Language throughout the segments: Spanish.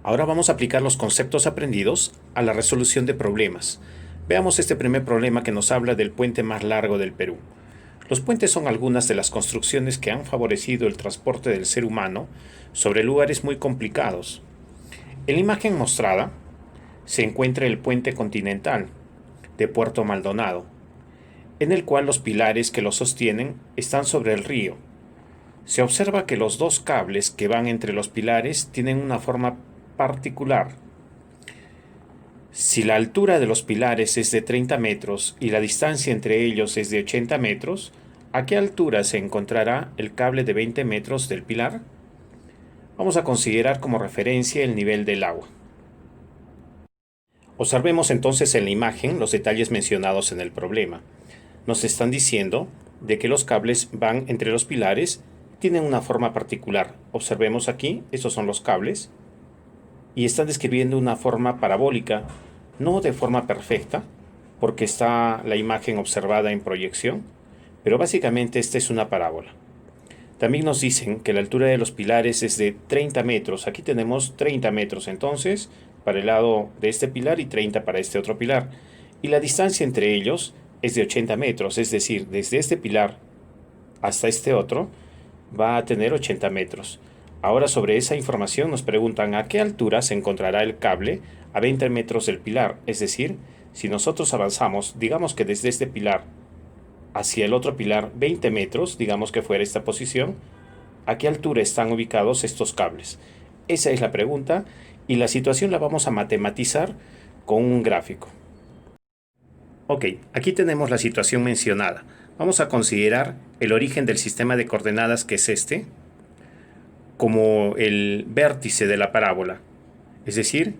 Ahora vamos a aplicar los conceptos aprendidos a la resolución de problemas. Veamos este primer problema que nos habla del puente más largo del Perú. Los puentes son algunas de las construcciones que han favorecido el transporte del ser humano sobre lugares muy complicados. En la imagen mostrada se encuentra el puente continental de Puerto Maldonado, en el cual los pilares que lo sostienen están sobre el río. Se observa que los dos cables que van entre los pilares tienen una forma particular. Si la altura de los pilares es de 30 metros y la distancia entre ellos es de 80 metros, ¿a qué altura se encontrará el cable de 20 metros del pilar? Vamos a considerar como referencia el nivel del agua. Observemos entonces en la imagen los detalles mencionados en el problema. Nos están diciendo de que los cables van entre los pilares, tienen una forma particular. Observemos aquí, estos son los cables, y están describiendo una forma parabólica, no de forma perfecta, porque está la imagen observada en proyección, pero básicamente esta es una parábola. También nos dicen que la altura de los pilares es de 30 metros. Aquí tenemos 30 metros entonces para el lado de este pilar y 30 para este otro pilar. Y la distancia entre ellos es de 80 metros, es decir, desde este pilar hasta este otro va a tener 80 metros. Ahora sobre esa información nos preguntan a qué altura se encontrará el cable a 20 metros del pilar. Es decir, si nosotros avanzamos, digamos que desde este pilar hacia el otro pilar 20 metros, digamos que fuera esta posición, ¿a qué altura están ubicados estos cables? Esa es la pregunta y la situación la vamos a matematizar con un gráfico. Ok, aquí tenemos la situación mencionada. Vamos a considerar el origen del sistema de coordenadas, que es este, como el vértice de la parábola. Es decir,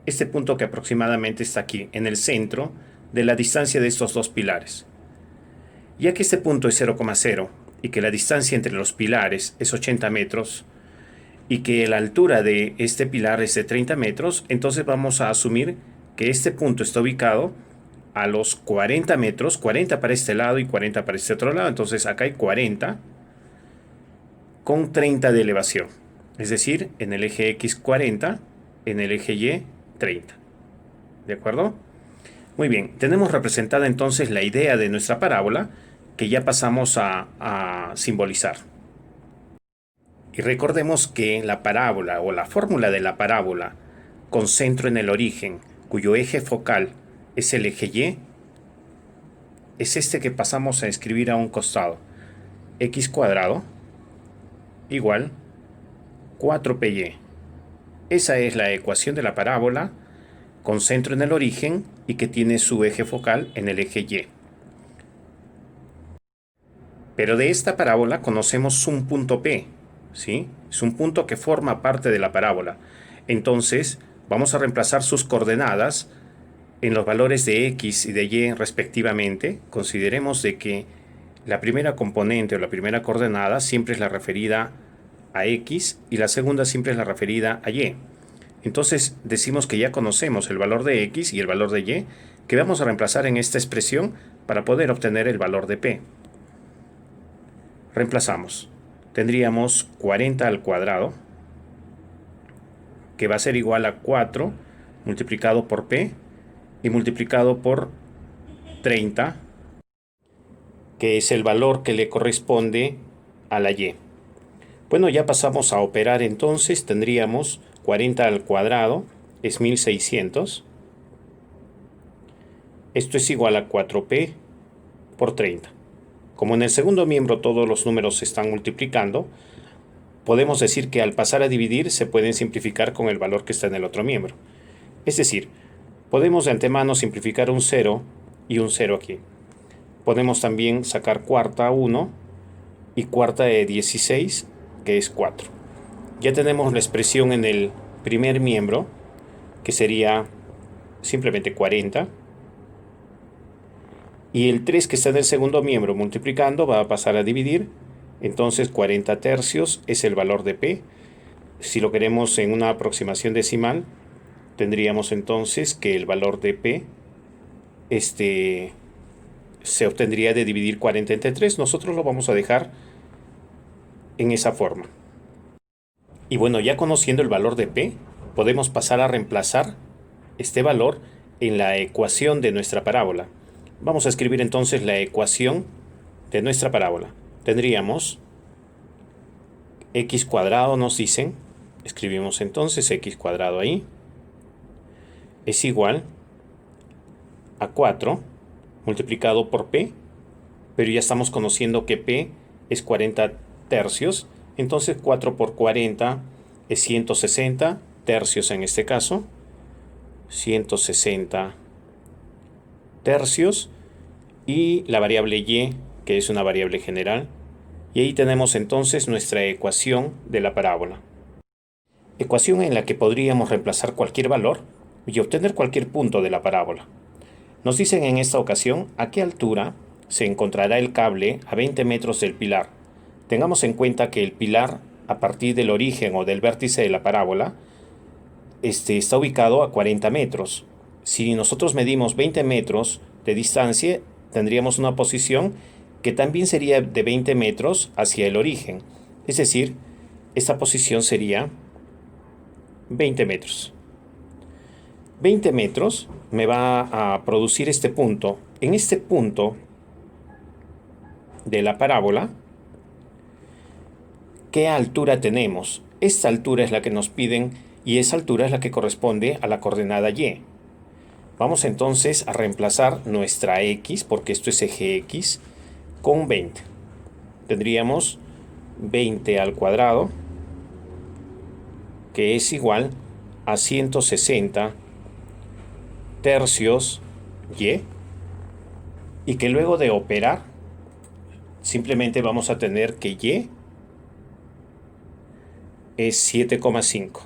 este punto que aproximadamente está aquí, en el centro de la distancia de estos dos pilares. Ya que este punto es 0,0 y que la distancia entre los pilares es 80 metros y que la altura de este pilar es de 30 metros, entonces vamos a asumir que este punto está ubicado a los 40 metros, 40 para este lado y 40 para este otro lado. Entonces acá hay 40 con 30 de elevación. Es decir, en el eje X 40, en el eje Y 30. ¿De acuerdo? Muy bien, tenemos representada entonces la idea de nuestra parábola que ya pasamos a simbolizar. Y recordemos que la parábola o la fórmula de la parábola con centro en el origen, cuyo eje focal es el eje Y, es este que pasamos a escribir a un costado. X cuadrado igual 4py. Esa es la ecuación de la parábola con centro en el origen y que tiene su eje focal en el eje Y. Pero de esta parábola conocemos un punto P, ¿sí? Es un punto que forma parte de la parábola. Entonces, vamos a reemplazar sus coordenadas en los valores de X y de Y respectivamente. Consideremos de que la primera componente o la primera coordenada siempre es la referida a X y la segunda siempre es la referida a Y. Entonces decimos que ya conocemos el valor de X y el valor de Y, que vamos a reemplazar en esta expresión para poder obtener el valor de P. Reemplazamos. Tendríamos 40 al cuadrado, que va a ser igual a 4 multiplicado por P y multiplicado por 30, que es el valor que le corresponde a la Y. Bueno, ya pasamos a operar entonces. Tendríamos 40 al cuadrado es 1600. Esto es igual a 4p por 30. Como en el segundo miembro todos los números se están multiplicando, podemos decir que al pasar a dividir se pueden simplificar con el valor que está en el otro miembro. Es decir, podemos de antemano simplificar un 0 y un 0 aquí. Podemos también sacar cuarta 1 y cuarta de 16, que es 4. Ya tenemos la expresión en el primer miembro, que sería simplemente 40. Y el 3 que está en el segundo miembro multiplicando va a pasar a dividir. Entonces 40 tercios es el valor de P. Si lo queremos en una aproximación decimal, tendríamos entonces que el valor de P se obtendría de dividir 40 entre 3. Nosotros lo vamos a dejar en esa forma. Y bueno, ya conociendo el valor de P, podemos pasar a reemplazar este valor en la ecuación de nuestra parábola. Vamos a escribir entonces la ecuación de nuestra parábola. Tendríamos x cuadrado, nos dicen. Escribimos entonces x cuadrado ahí. Es igual a 4 multiplicado por p. Pero ya estamos conociendo que p es 40 tercios. Entonces 4 por 40 es 160 tercios en este caso. 160 tercios. Y la variable y, que es una variable general. Y ahí tenemos entonces nuestra ecuación de la parábola. Ecuación en la que podríamos reemplazar cualquier valor y obtener cualquier punto de la parábola. Nos dicen en esta ocasión a qué altura se encontrará el cable a 20 metros del pilar. Tengamos en cuenta que el pilar, a partir del origen o del vértice de la parábola, está ubicado a 40 metros. Si nosotros medimos 20 metros de distancia, tendríamos una posición que también sería de 20 metros hacia el origen. Es decir, esta posición sería 20 metros. 20 metros me va a producir este punto. En este punto de la parábola, ¿qué altura tenemos? Esta altura es la que nos piden y esa altura es la que corresponde a la coordenada y. Vamos entonces a reemplazar nuestra x, porque esto es eje x, con 20. Tendríamos 20 al cuadrado, que es igual a 160 tercios y que luego de operar, simplemente vamos a tener que y es 7,5.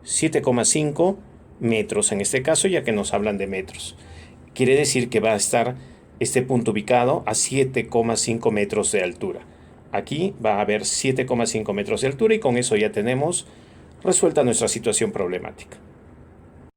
7,5 metros en este caso, ya que nos hablan de metros. Quiere decir que va a estar este punto ubicado a 7,5 metros de altura. Aquí va a haber 7,5 metros de altura y con eso ya tenemos resuelta nuestra situación problemática.